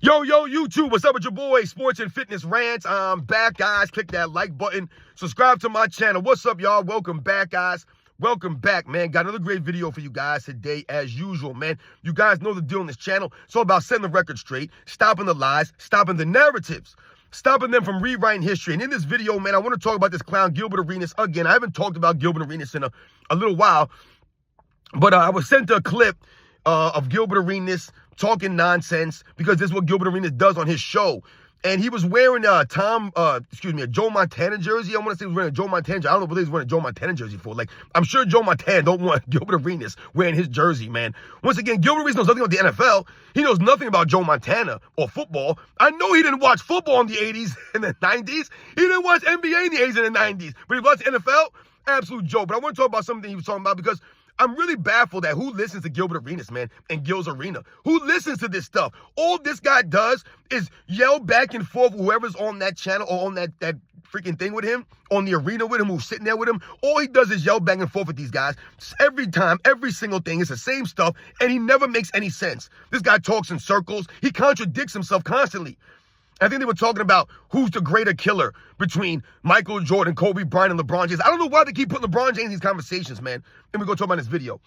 Yo, YouTube, what's up with your boy, Sports and Fitness Rants? I'm back, guys. Click that like button. Subscribe to my channel. What's up, y'all? Welcome back, guys. Welcome back, man. Got another great video for you guys today, as usual, man. You guys know the deal on this channel. It's all about setting the record straight, stopping the lies, stopping the narratives, stopping them from rewriting history. And in this video, man, I want to talk about this clown, Gilbert Arenas. Again, I haven't talked about Gilbert Arenas in a little while, but I was sent a clip of Gilbert Arenas talking nonsense, because this is what Gilbert Arenas does on his show. And he was wearing a Joe Montana jersey. I want to say he was wearing a Joe Montana jersey. I don't know what he was wearing a Joe Montana jersey for. Like, I'm sure Joe Montana don't want Gilbert Arenas wearing his jersey, man. Once again, Gilbert Arenas knows nothing about the NFL. He knows nothing about Joe Montana or football. I know he didn't watch football in the 80s and the 90s. He didn't watch NBA in the 80s and the 90s. But he watched NFL? Absolute joke. But I want to talk about something he was talking about, because I'm really baffled at who listens to Gilbert Arenas, man, and Gil's Arena. Who listens to this stuff? All this guy does is yell back and forth whoever's on that channel or on that freaking thing with him, on the arena with him, who's sitting there with him. All he does is yell back and forth with these guys. Every time, every single thing, it's the same stuff, and he never makes any sense. This guy talks in circles. He contradicts himself constantly. I think they were talking about who's the greater killer between Michael Jordan, Kobe Bryant, and LeBron James. I don't know why they keep putting LeBron James in these conversations, man. Then we go talk about this video.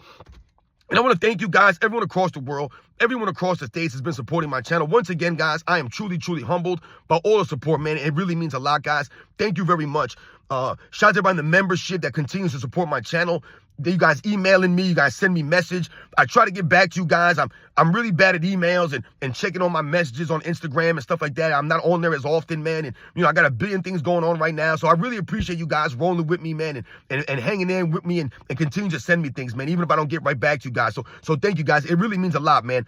And I want to thank you guys, everyone across the world, everyone across the states has been supporting my channel. Once again, guys, I am truly, truly humbled by all the support, man. It really means a lot, guys. Thank you very much. Shout out to everybody in the membership that continues to support my channel. You guys emailing me, you guys send me message. I try to get back to you guys. I'm really bad at emails and checking on my messages on Instagram and stuff like that. I'm not on there as often, man. And, I got a billion things going on right now. So I really appreciate you guys rolling with me, man, and hanging in with me and continue to send me things, man, even if I don't get right back to you guys. So thank you, guys. It really means a lot, man.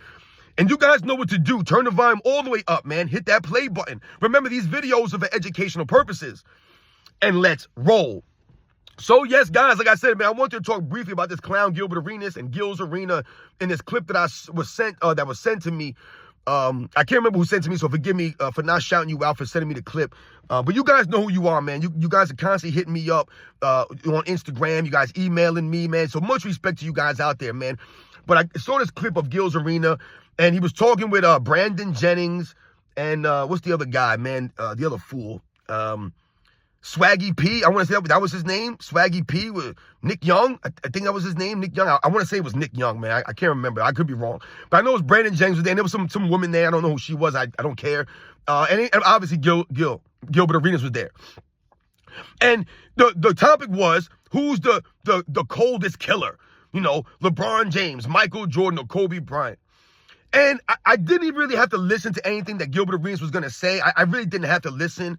And you guys know what to do. Turn the volume all the way up, man. Hit that play button. Remember, these videos are for educational purposes. And let's roll. So, yes, guys, like I said, man, I want to talk briefly about this clown Gilbert Arenas and Gil's Arena in this clip that was sent to me. I can't remember who sent to me, so forgive me for not shouting you out, for sending me the clip. But you guys know who you are, man. You guys are constantly hitting me up on Instagram. You guys emailing me, man. So much respect to you guys out there, man. But I saw this clip of Gil's Arena, and he was talking with Brandon Jennings and what's the other guy, man? The other fool. Swaggy P, I want to say that was his name. Swaggy P with Nick Young. I think that was his name, Nick Young. I want to say it was Nick Young, man. I can't remember. I could be wrong. But I know it was Brandon James was there, and there was some woman there. I don't know who she was. I don't care. And obviously Gilbert Arenas was there. And the topic was, who's the coldest killer? LeBron James, Michael Jordan, or Kobe Bryant. And I didn't even really have to listen to anything that Gilbert Arenas was going to say. I really didn't have to listen.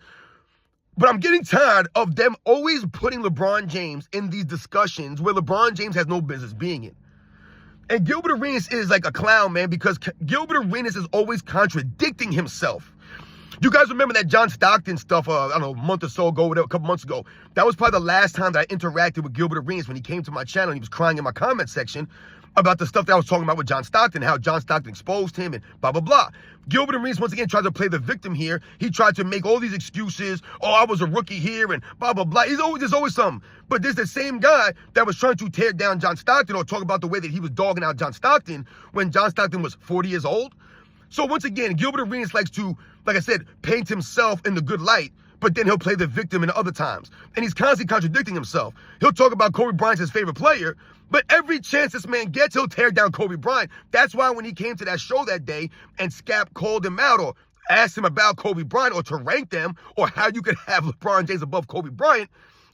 But I'm getting tired of them always putting LeBron James in these discussions where LeBron James has no business being in. And Gilbert Arenas is like a clown, man, because Gilbert Arenas is always contradicting himself. You guys remember that John Stockton stuff, I don't know, a month or so ago, whatever, a couple months ago. That was probably the last time that I interacted with Gilbert Arenas, when he came to my channel and he was crying in my comment section about the stuff that I was talking about with John Stockton, how John Stockton exposed him and blah, blah, blah. Gilbert Arenas, once again, tried to play the victim here. He tried to make all these excuses. Oh, I was a rookie here and blah, blah, blah. There's always something. But there's the same guy that was trying to tear down John Stockton, or talk about the way that he was dogging out John Stockton when John Stockton was 40 years old. So once again, Gilbert Arenas likes to, like I said, paint himself in the good light, but then he'll play the victim in other times. And he's constantly contradicting himself. He'll talk about Kobe Bryant's his favorite player, but every chance this man gets, he'll tear down Kobe Bryant. That's why when he came to that show that day and Scap called him out or asked him about Kobe Bryant, or to rank them, or how you could have LeBron James above Kobe Bryant,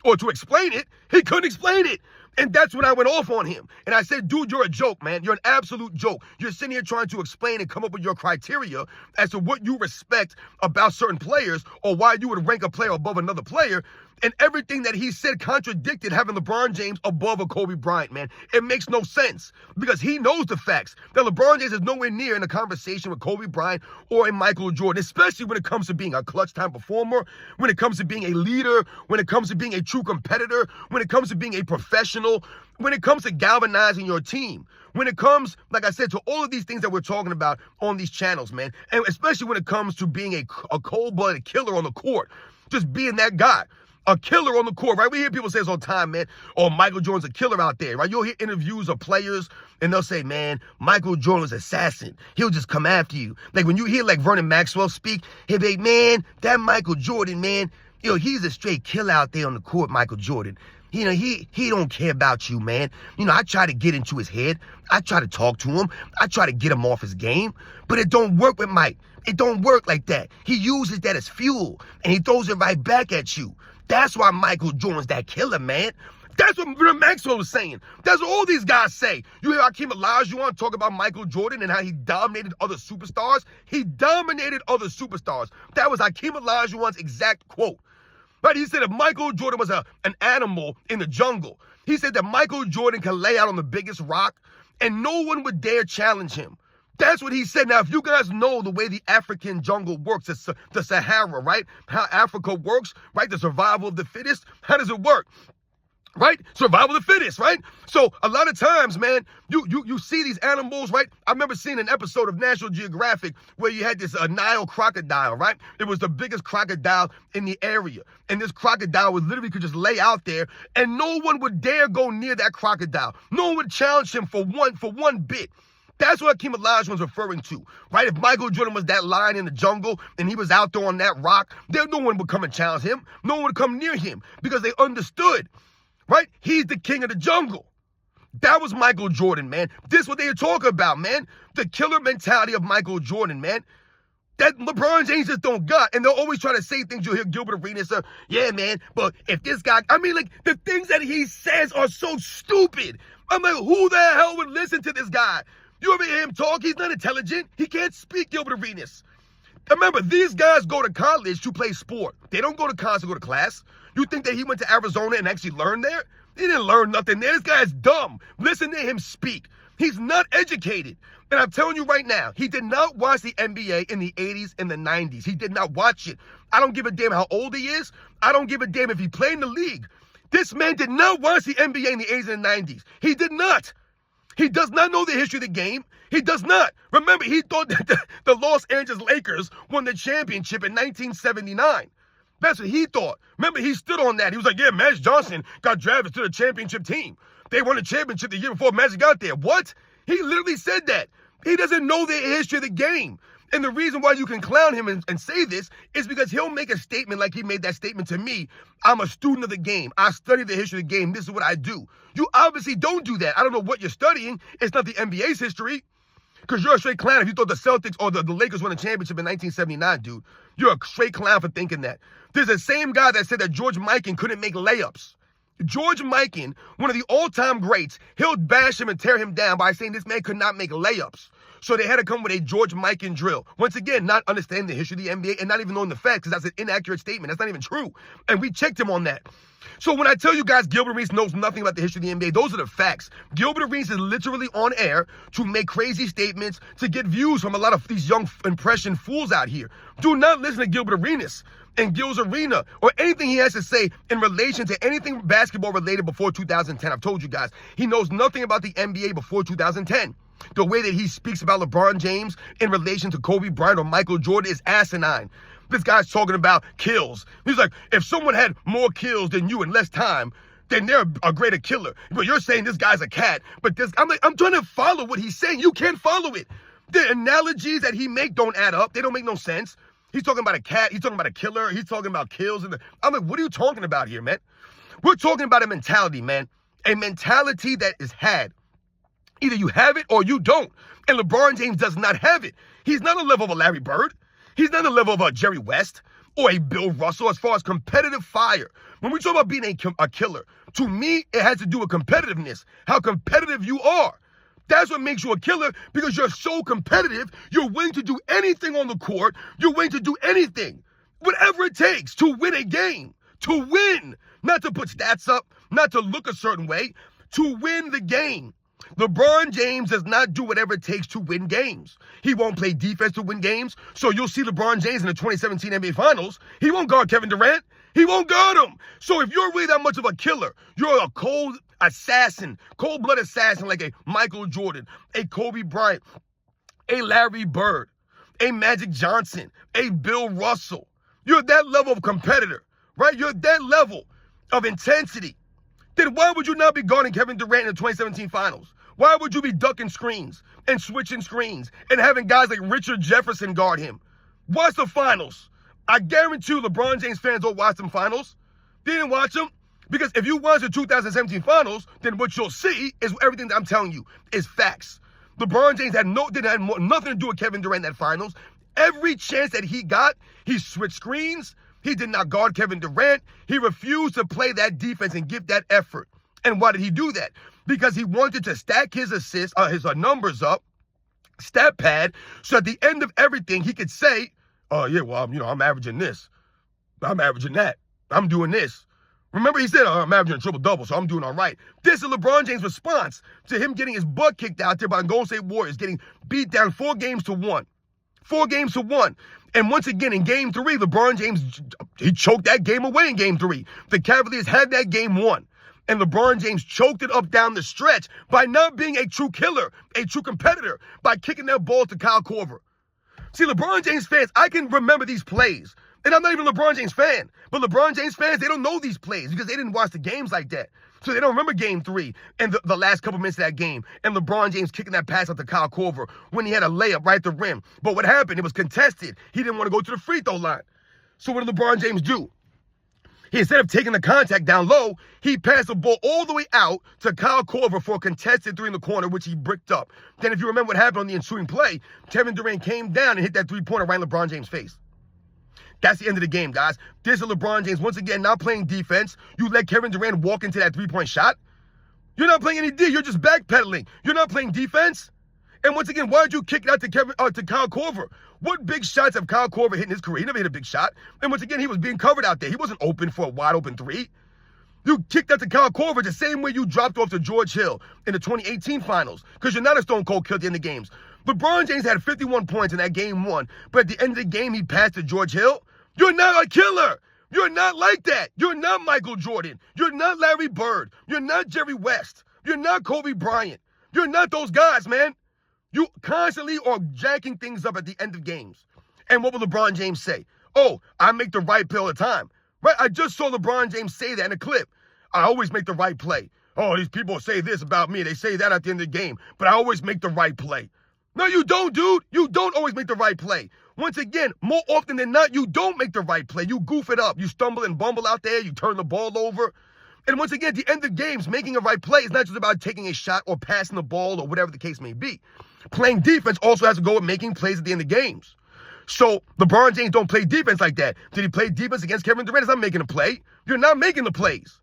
or to explain it, he couldn't explain it. And that's when I went off on him. And I said, dude, you're a joke, man. You're an absolute joke. You're sitting here trying to explain and come up with your criteria as to what you respect about certain players, or why you would rank a player above another player. And everything that he said contradicted having LeBron James above a Kobe Bryant, man. It makes no sense, because he knows the facts that LeBron James is nowhere near in a conversation with Kobe Bryant or in Michael Jordan, especially when it comes to being a clutch time performer, when it comes to being a leader, when it comes to being a true competitor, when it comes to being a professional, when it comes to galvanizing your team, when it comes, like I said, to all of these things that we're talking about on these channels, man. And especially when it comes to being a cold-blooded killer on the court, just being that guy. a killer on the court, right? We hear people say this all the time, man. Oh, Michael Jordan's a killer out there, right? You'll hear interviews of players, and they'll say, man, Michael Jordan was an assassin. He'll just come after you. Like when you hear like Vernon Maxwell speak, he'll be like, man, that Michael Jordan, man, he's a straight killer out there on the court, Michael Jordan. He don't care about you, man. I try to get into his head. I try to talk to him. I try to get him off his game. But it don't work with Mike. It don't work like that. He uses that as fuel, and he throws it right back at you. That's why Michael Jordan's that killer, man. That's what Maxwell was saying. That's what all these guys say. You hear Hakeem Olajuwon talk about Michael Jordan and how he dominated other superstars? He dominated other superstars. That was Hakeem Olajuwon's exact quote. Right? He said if Michael Jordan was an animal in the jungle, he said that Michael Jordan can lay out on the biggest rock and no one would dare challenge him. That's what he said. Now, if you guys know the way the African jungle works, it's the Sahara, right? How Africa works, right? The survival of the fittest. How does it work? Right? Survival of the fittest, right? So a lot of times, man, you see these animals, right? I remember seeing an episode of National Geographic where you had this Nile crocodile, right? It was the biggest crocodile in the area. And this crocodile would literally could just lay out there and no one would dare go near that crocodile. No one would challenge him for one bit. That's what Hakeem Olajuwon's referring to, right? If Michael Jordan was that lion in the jungle and he was out there on that rock, no one would come and challenge him. No one would come near him because they understood. Right? He's the king of the jungle. That was Michael Jordan, man. This is what they are talking about, man. The killer mentality of Michael Jordan, man. That LeBron James just don't got. And they'll always try to say things. You'll hear Gilbert Arenas say, yeah, man, but if this guy, like the things that he says are so stupid. I'm like, who the hell would listen to this guy? You ever hear him talk? He's not intelligent. He can't speak, Gilbert Arenas. Remember, these guys go to college to play sport. They don't go to college to go to class. You think that he went to Arizona and actually learned there? He didn't learn nothing there. This guy's dumb. Listen to him speak. He's not educated. And I'm telling you right now, he did not watch the NBA in the 80s and the 90s. He did not watch it. I don't give a damn how old he is. I don't give a damn if he played in the league. This man did not watch the NBA in the 80s and the 90s. He did not. He does not know the history of the game. He does not. Remember, he thought that the Los Angeles Lakers won the championship in 1979. That's what he thought. Remember, he stood on that. He was like, yeah, Magic Johnson got drafted to the championship team. They won the championship the year before Magic got there. What? He literally said that. He doesn't know the history of the game. And the reason why you can clown him and say this is because he'll make a statement like he made that statement to me. I'm a student of the game. I study the history of the game. This is what I do. You obviously don't do that. I don't know what you're studying. It's not the NBA's history. Because you're a straight clown if you thought the Celtics or the Lakers won a championship in 1979, dude. You're a straight clown for thinking that. There's the same guy that said that George Mikan couldn't make layups. George Mikan, one of the all-time greats, he'll bash him and tear him down by saying this man could not make layups. So they had to come with a George Mikan drill. Once again, not understanding the history of the NBA and not even knowing the facts, because that's an inaccurate statement. That's not even true. And we checked him on that. So when I tell you guys Gilbert Arenas knows nothing about the history of the NBA, those are the facts. Gilbert Arenas is literally on air to make crazy statements, to get views from a lot of these young impression fools out here. Do not listen to Gilbert Arenas and Gil's Arena or anything he has to say in relation to anything basketball related before 2010. I've told you guys, he knows nothing about the NBA before 2010. The way that he speaks about LeBron James in relation to Kobe Bryant or Michael Jordan is asinine. This guy's talking about kills. He's like, if someone had more kills than you in less time, then they're a greater killer. But you're saying this guy's a cat. But this, I'm trying to follow what he's saying. You can't follow it. The analogies that he make don't add up. They don't make no sense. He's talking about a cat. He's talking about a killer. He's talking about kills. I'm like, what are you talking about here, man? We're talking about a mentality, man. A mentality that is had. Either you have it or you don't. And LeBron James does not have it. He's not on the level of a Larry Bird. He's not on the level of a Jerry West or a Bill Russell as far as competitive fire. When we talk about being a killer, to me, it has to do with competitiveness, how competitive you are. That's what makes you a killer, because you're so competitive, you're willing to do anything on the court. You're willing to do anything, whatever it takes to win a game, to win, not to put stats up, not to look a certain way, to win the game. LeBron James does not do whatever it takes to win games. He won't play defense to win games. So you'll see LeBron James in the 2017 NBA Finals. He won't guard Kevin Durant. He won't guard him. So if you're really that much of a killer, you're a cold assassin, cold-blooded assassin like a Michael Jordan, a Kobe Bryant, a Larry Bird, a Magic Johnson, a Bill Russell. You're that level of competitor, right? You're that level of intensity. Then why would you not be guarding Kevin Durant in the 2017 finals? Why would you be ducking screens and switching screens and having guys like Richard Jefferson guard him? Watch the finals. I guarantee you LeBron James fans don't watch them finals. They didn't watch them because if you watch the 2017 finals, then what you'll see is everything that I'm telling you is facts. LeBron James had nothing to do with Kevin Durant in that finals. Every chance that he got, he switched screens. He did not guard Kevin Durant. He refused to play that defense and give that effort. And why did he do that? Because he wanted to stack his assists, his numbers up, stat pad, so at the end of everything, he could say, oh, yeah, well, I'm averaging this. I'm averaging that. I'm doing this. Remember, he said, oh, I'm averaging a triple-double, so I'm doing all right. This is LeBron James' response to him getting his butt kicked out there by the Golden State Warriors, getting beat down 4 games to 1. 4 games to 1. And once again, in Game 3, LeBron James, he choked that game away in Game 3. The Cavaliers had that game won. And LeBron James choked it up down the stretch by not being a true killer, a true competitor, by kicking that ball to Kyle Korver. See, LeBron James fans, I can remember these plays. And I'm not even a LeBron James fan. But LeBron James fans, they don't know these plays because they didn't watch the games like that. So they don't remember Game 3 and the last couple minutes of that game. And LeBron James kicking that pass out to Kyle Korver when he had a layup right at the rim. But what happened? It was contested. He didn't want to go to the free throw line. So what did LeBron James do? He, instead of taking the contact down low, he passed the ball all the way out to Kyle Korver for a contested 3 in the corner, which he bricked up. Then if you remember what happened on the ensuing play, Kevin Durant came down and hit that 3-pointer right in LeBron James' face. That's the end of the game, guys. This is LeBron James, once again, not playing defense. You let Kevin Durant walk into that 3-point shot. You're not playing any D. You're just backpedaling. You're not playing defense. And once again, why did you kick it out to Kyle Korver? What big shots have Kyle Korver hit in his career? He never hit a big shot. And once again, he was being covered out there. He wasn't open for a wide-open 3. You kicked out to Kyle Korver the same way you dropped off to George Hill in the 2018 finals because you're not a stone cold killer at the end of games. LeBron James had 51 points in that game 1, but at the end of the game, he passed to George Hill. You're not a killer. You're not like that. You're not Michael Jordan. You're not Larry Bird. You're not Jerry West. You're not Kobe Bryant. You're not those guys, man. You constantly are jacking things up at the end of games. And what will LeBron James say? Oh, I make the right play all the time. Right? I just saw LeBron James say that in a clip. I always make the right play. Oh, these people say this about me. They say that at the end of the game. But I always make the right play. No, you don't, dude. You don't always make the right play. Once again, more often than not, you don't make the right play. You goof it up. You stumble and bumble out there. You turn the ball over. And once again, at the end of games, making a right play is not just about taking a shot or passing the ball or whatever the case may be. Playing defense also has to go with making plays at the end of games. So LeBron James don't play defense like that. Did he play defense against Kevin Durant? He's not making a play. You're not making the plays.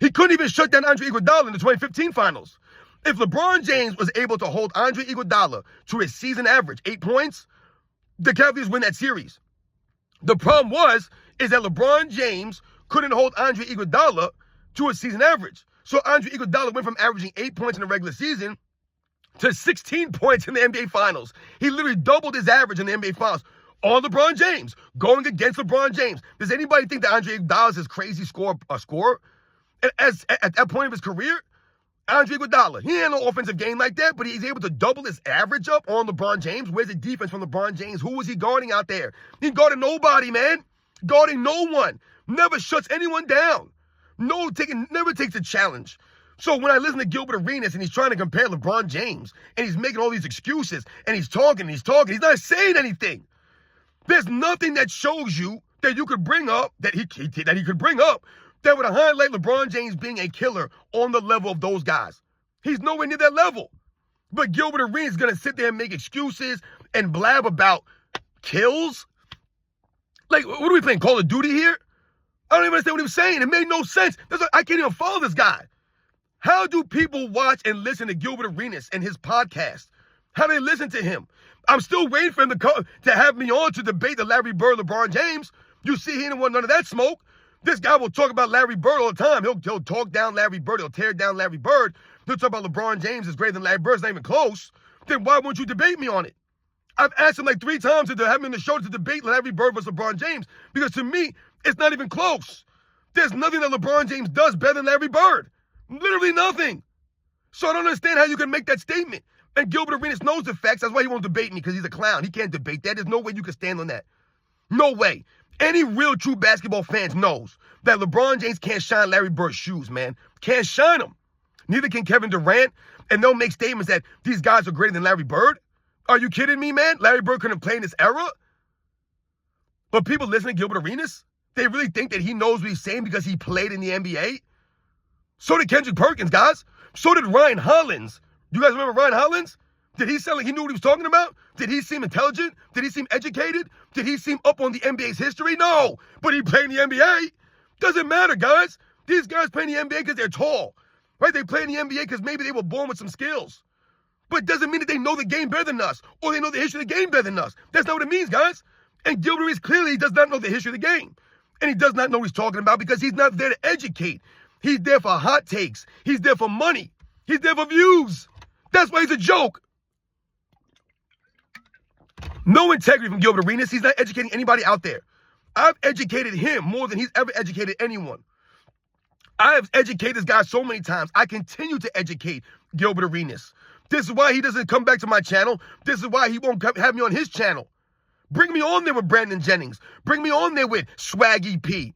He couldn't even shut down Andre Iguodala in the 2015 finals. If LeBron James was able to hold Andre Iguodala to his season average, 8 points, the Cavaliers win that series. The problem is that LeBron James couldn't hold Andre Iguodala to his season average. So Andre Iguodala went from averaging 8 points in the regular season to 16 points in the NBA Finals. He literally doubled his average in the NBA Finals on LeBron James, going against LeBron James. Does anybody think that Andre Iguodala is his crazy scorer? At that point of his career, Andre Iguodala, he had no offensive game like that, but he's able to double his average up on LeBron James. Where's the defense from LeBron James? Who was he guarding out there? He guarded nobody, man. Guarding no one. Never shuts anyone down. Never takes a challenge. So when I listen to Gilbert Arenas and he's trying to compare LeBron James and he's making all these excuses and he's talking, he's not saying anything. There's nothing that shows you that you could bring up, that he could bring up, that would highlight LeBron James being a killer on the level of those guys. He's nowhere near that level. But Gilbert Arenas is going to sit there and make excuses and blab about kills? Like, what are we playing, Call of Duty here? I don't even understand what he was saying. It made no sense. I can't even follow this guy. How do people watch and listen to Gilbert Arenas and his podcast? How do they listen to him? I'm still waiting for him to have me on to debate the Larry Bird, LeBron James. You see, he didn't want none of that smoke. This guy will talk about Larry Bird all the time. He'll talk down Larry Bird. He'll tear down Larry Bird. He'll talk about LeBron James is greater than Larry Bird. It's not even close. Then why won't you debate me on it? I've asked him like 3 times to have me on the show to debate Larry Bird versus LeBron James because to me, it's not even close. There's nothing that LeBron James does better than Larry Bird. Literally nothing. So I don't understand how you can make that statement. And Gilbert Arenas knows the facts. That's why he won't debate me, because he's a clown. He can't debate that. There's no way you can stand on that. No way. Any real true basketball fans knows that LeBron James can't shine Larry Bird's shoes, man. Can't shine them. Neither can Kevin Durant. And they'll make statements that these guys are greater than Larry Bird. Are you kidding me, man? Larry Bird couldn't play in this era? But people listen to Gilbert Arenas, they really think that he knows what he's saying because he played in the NBA? So did Kendrick Perkins, guys. So did Ryan Hollins. You guys remember Ryan Hollins? Did he sound like he knew what he was talking about? Did he seem intelligent? Did he seem educated? Did he seem up on the NBA's history? No. But he played in the NBA. Doesn't matter, guys. These guys play in the NBA because they're tall. Right? They play in the NBA because maybe they were born with some skills. But it doesn't mean that they know the game better than us or they know the history of the game better than us. That's not what it means, guys. And Gilbert Arenas clearly does not know the history of the game. And he does not know what he's talking about because he's not there to educate. He's there for hot takes. He's there for money. He's there for views. That's why he's a joke. No integrity from Gilbert Arenas. He's not educating anybody out there. I've educated him more than he's ever educated anyone. I have educated this guy so many times. I continue to educate Gilbert Arenas. This is why he doesn't come back to my channel. This is why he won't have me on his channel. Bring me on there with Brandon Jennings. Bring me on there with Swaggy P.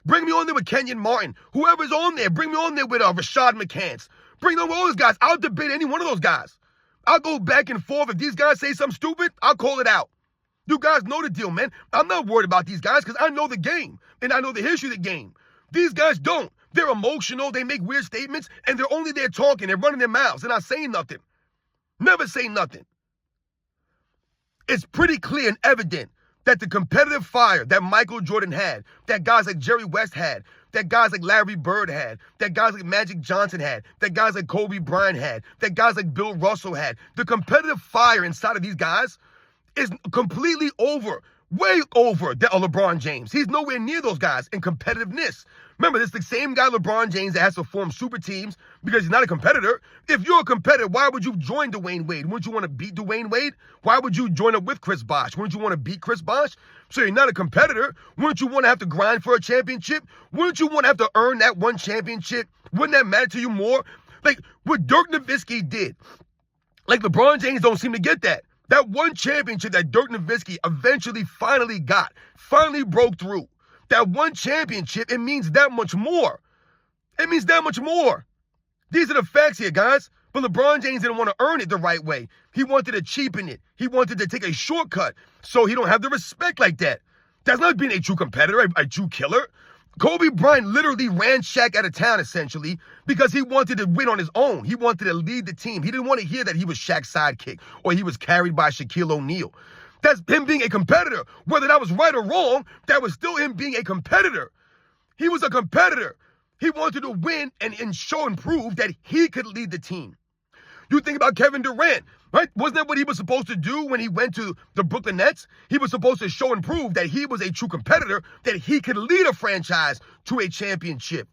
Bring me on there with Kenyon Martin. Whoever's on there, bring me on there with Rashad McCants. Bring on all those guys. I'll debate any one of those guys. I'll go back and forth. If these guys say something stupid, I'll call it out. You guys know the deal, man. I'm not worried about these guys because I know the game and I know the history of the game. These guys don't. They're emotional. They make weird statements and they're only there talking. They're running their mouths. They're not saying nothing. Never say nothing. It's pretty clear and evident that the competitive fire that Michael Jordan had, that guys like Jerry West had, that guys like Larry Bird had, that guys like Magic Johnson had, that guys like Kobe Bryant had, that guys like Bill Russell had, the competitive fire inside of these guys is completely over, way over that of LeBron James. He's nowhere near those guys in competitiveness. Remember, this is the same guy, LeBron James, that has to form super teams because he's not a competitor. If you're a competitor, why would you join Dwayne Wade? Wouldn't you want to beat Dwayne Wade? Why would you join up with Chris Bosh? Wouldn't you want to beat Chris Bosh? So you're not a competitor. Wouldn't you want to have to grind for a championship? Wouldn't you want to have to earn that one championship? Wouldn't that matter to you more? Like what Dirk Nowitzki did. Like LeBron James don't seem to get that. That one championship that Dirk Nowitzki eventually finally got, finally broke through. That one championship, it means that much more. It means that much more. These are the facts here, guys. But LeBron James didn't want to earn it the right way. He wanted to cheapen it. He wanted to take a shortcut so he don't have the respect like that. That's not being a true competitor, a true killer. Kobe Bryant literally ran Shaq out of town, essentially, because he wanted to win on his own. He wanted to lead the team. He didn't want to hear that he was Shaq's sidekick or he was carried by Shaquille O'Neal. That's him being a competitor. Whether that was right or wrong, that was still him being a competitor. He was a competitor. He wanted to win and show and prove that he could lead the team. You think about Kevin Durant, right? Wasn't that what he was supposed to do when he went to the Brooklyn Nets? He was supposed to show and prove that he was a true competitor, that he could lead a franchise to a championship.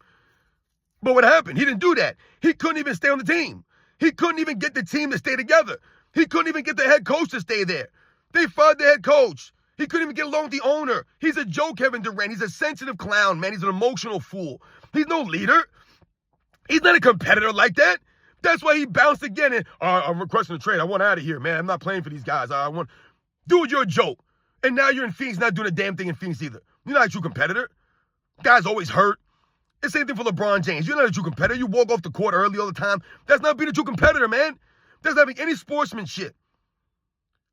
But what happened? He didn't do that. He couldn't even stay on the team. He couldn't even get the team to stay together. He couldn't even get the head coach to stay there. They fired the head coach. He couldn't even get along with the owner. He's a joke, Kevin Durant. He's a sensitive clown, man. He's an emotional fool. He's no leader. He's not a competitor like that. That's why he bounced again and, I'm requesting a trade. I want out of here, man. I'm not playing for these guys. Dude, you're a joke. And now you're in Phoenix, not doing a damn thing in Phoenix either. You're not a true competitor. Guys always hurt. The same thing for LeBron James. You're not a true competitor. You walk off the court early all the time. That's not being a true competitor, man. That's not having any sportsmanship.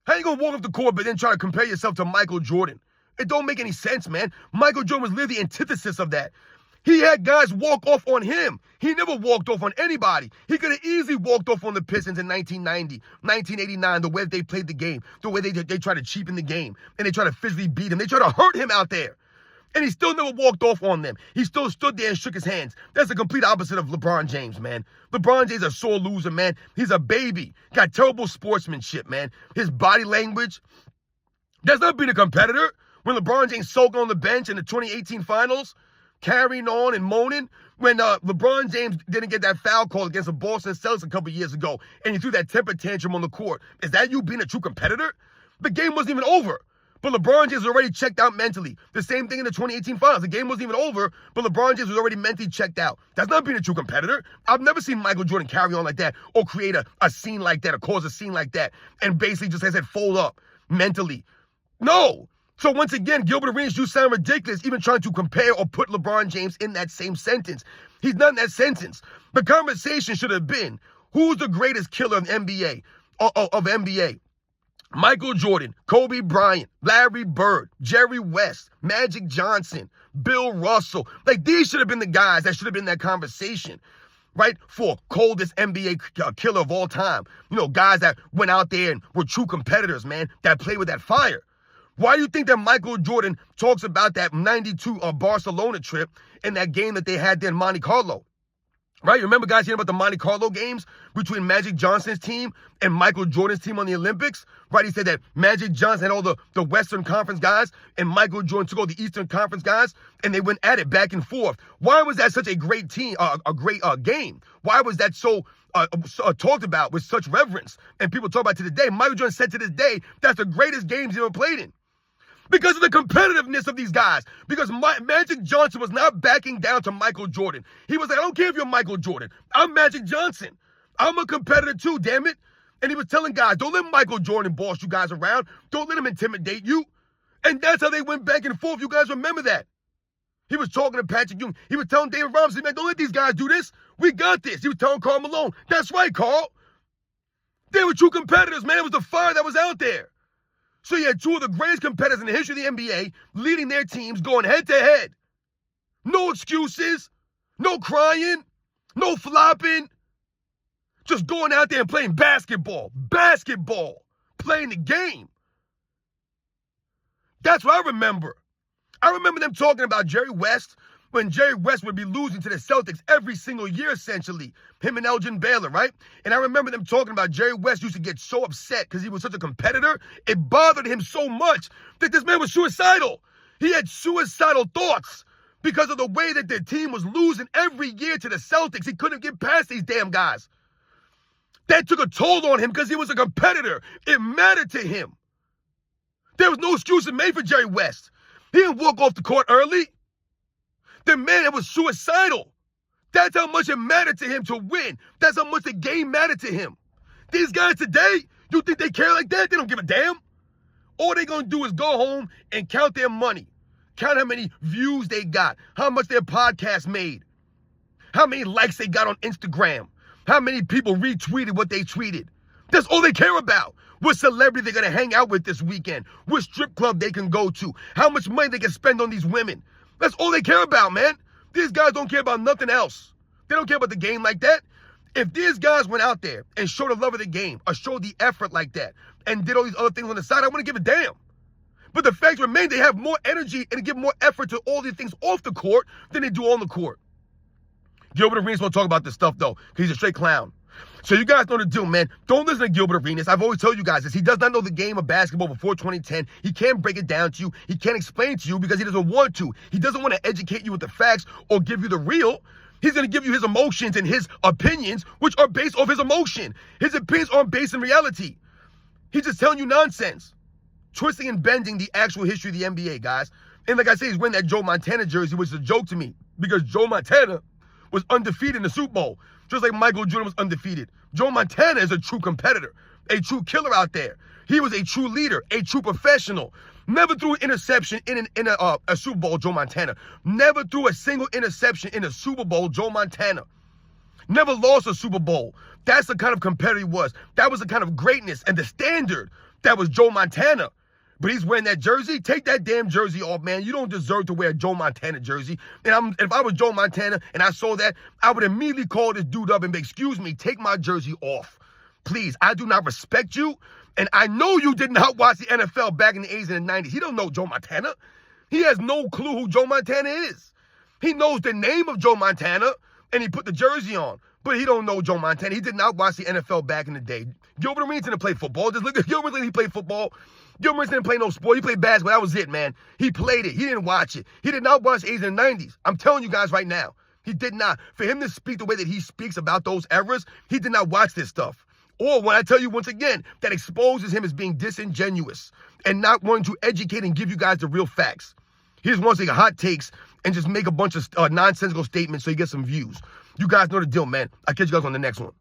How you gonna walk off the court but then try to compare yourself to Michael Jordan? It don't make any sense, man. Michael Jordan was literally the antithesis of that. He had guys walk off on him. He never walked off on anybody. He could have easily walked off on the Pistons in 1990, 1989, the way they played the game, the way they tried to cheapen the game, and they tried to physically beat him. They tried to hurt him out there. And he still never walked off on them. He still stood there and shook his hands. That's the complete opposite of LeBron James, man. LeBron James is a sore loser, man. He's a baby. Got terrible sportsmanship, man. His body language. That's not being a competitor. When LeBron James soaked on the bench in the 2018 finals, carrying on and moaning, when LeBron James didn't get that foul call against the Boston Celtics a couple years ago, and he threw that temper tantrum on the court. Is that you being a true competitor? The game wasn't even over. But LeBron James was already checked out mentally. The same thing in the 2018 finals. The game wasn't even over, but LeBron James was already mentally checked out. That's not being a true competitor. I've never seen Michael Jordan carry on like that or create a scene like that or cause a scene like that and basically just, as I said, fold up mentally. No. So once again, Gilbert Arenas, you sound ridiculous even trying to compare or put LeBron James in that same sentence. He's not in that sentence. The conversation should have been, who's the greatest killer of NBA? Of NBA? Michael Jordan, Kobe Bryant, Larry Bird, Jerry West, Magic Johnson, Bill Russell. Like, these should have been the guys that should have been in that conversation, right? For coldest NBA killer of all time. You know, guys that went out there and were true competitors, man, that played with that fire. Why do you think that Michael Jordan talks about that 92 Barcelona trip and that game that they had there in Monte Carlo? Right? You remember, guys, hearing about the Monte Carlo games between Magic Johnson's team and Michael Jordan's team on the Olympics? Right? He said that Magic Johnson had all the Western Conference guys and Michael Jordan took all the Eastern Conference guys, and they went at it back and forth. Why was that such a great team, a great game? Why was that so talked about with such reverence? And people talk about to this day. Michael Jordan said to this day, that's the greatest games he ever played in. Because of the competitiveness of these guys. Because Magic Johnson was not backing down to Michael Jordan. He was like, I don't care if you're Michael Jordan. I'm Magic Johnson. I'm a competitor too, damn it. And he was telling guys, don't let Michael Jordan boss you guys around. Don't let him intimidate you. And that's how they went back and forth. You guys remember that. He was talking to Patrick Ewing. He was telling David Robinson, man, don't let these guys do this. We got this. He was telling Karl Malone, that's right, Karl. They were true competitors, man. It was the fire that was out there. So you had two of the greatest competitors in the history of the NBA leading their teams, going head to head. No excuses, no crying, no flopping. Just going out there and playing basketball, playing the game. That's what I remember. I remember them talking about Jerry West when Jerry West would be losing to the Celtics every single year, essentially. Him and Elgin Baylor, right? And I remember them talking about Jerry West used to get so upset because he was such a competitor. It bothered him so much that this man was suicidal. He had suicidal thoughts because of the way that their team was losing every year to the Celtics. He couldn't get past these damn guys. That took a toll on him because he was a competitor. It mattered to him. There was no excuses made for Jerry West. He didn't walk off the court early. The man was suicidal. That's how much it mattered to him to win. That's how much the game mattered to him. These guys today, you think they care like that? They don't give a damn. All they're going to do is go home and count their money. Count how many views they got. How much their podcast made. How many likes they got on Instagram. How many people retweeted what they tweeted. That's all they care about. What celebrity they're going to hang out with this weekend. What strip club they can go to. How much money they can spend on these women. That's all they care about, man. These guys don't care about nothing else. They don't care about the game like that. If these guys went out there and showed the love of the game or showed the effort like that and did all these other things on the side, I wouldn't give a damn. But the fact remains they have more energy and give more effort to all these things off the court than they do on the court. Gilbert Arenas won't talk about this stuff, though, because he's a straight clown. So you guys know the deal, man. Don't listen to Gilbert Arenas. I've always told you guys this. He does not know the game of basketball before 2010. He can't break it down to you. He can't explain to you because he doesn't want to. He doesn't want to educate you with the facts or give you the real. He's going to give you his emotions and his opinions, which are based off his emotion. His opinions aren't based in reality. He's just telling you nonsense. Twisting and bending the actual history of the NBA, guys. And like I say, he's wearing that Joe Montana jersey, which is a joke to me because Joe Montana was undefeated in the Super Bowl, just like Michael Jordan was undefeated. Joe Montana is a true competitor, a true killer out there. He was a true leader, a true professional. Never threw an interception in a Super Bowl, Joe Montana. Never threw a single interception in a Super Bowl, Joe Montana. Never lost a Super Bowl. That's the kind of competitor he was. That was the kind of greatness and the standard that was Joe Montana. But he's wearing that jersey. Take that damn jersey off, man. You don't deserve to wear a Joe Montana jersey. And if I was Joe Montana and I saw that, I would immediately call this dude up and be, excuse me, take my jersey off. Please, I do not respect you. And I know you did not watch the NFL back in the 80s and the 90s. He don't know Joe Montana. He has no clue who Joe Montana is. He knows the name of Joe Montana, and he put the jersey on. But he don't know Joe Montana. He did not watch the NFL back in the day. Gilbert Arenas didn't play football. Just look at Gilbert Arenas. He played football. Gilbert Arenas didn't play no sport. He played basketball. That was it, man. He played it. He didn't watch it. He did not watch the 80s and 90s. I'm telling you guys right now. He did not. For him to speak the way that he speaks about those eras, he did not watch this stuff. Or when I tell you once again, that exposes him as being disingenuous and not wanting to educate and give you guys the real facts. He just wants to take hot takes and just make a bunch of nonsensical statements so he gets some views. You guys know the deal, man. I'll catch you guys on the next one.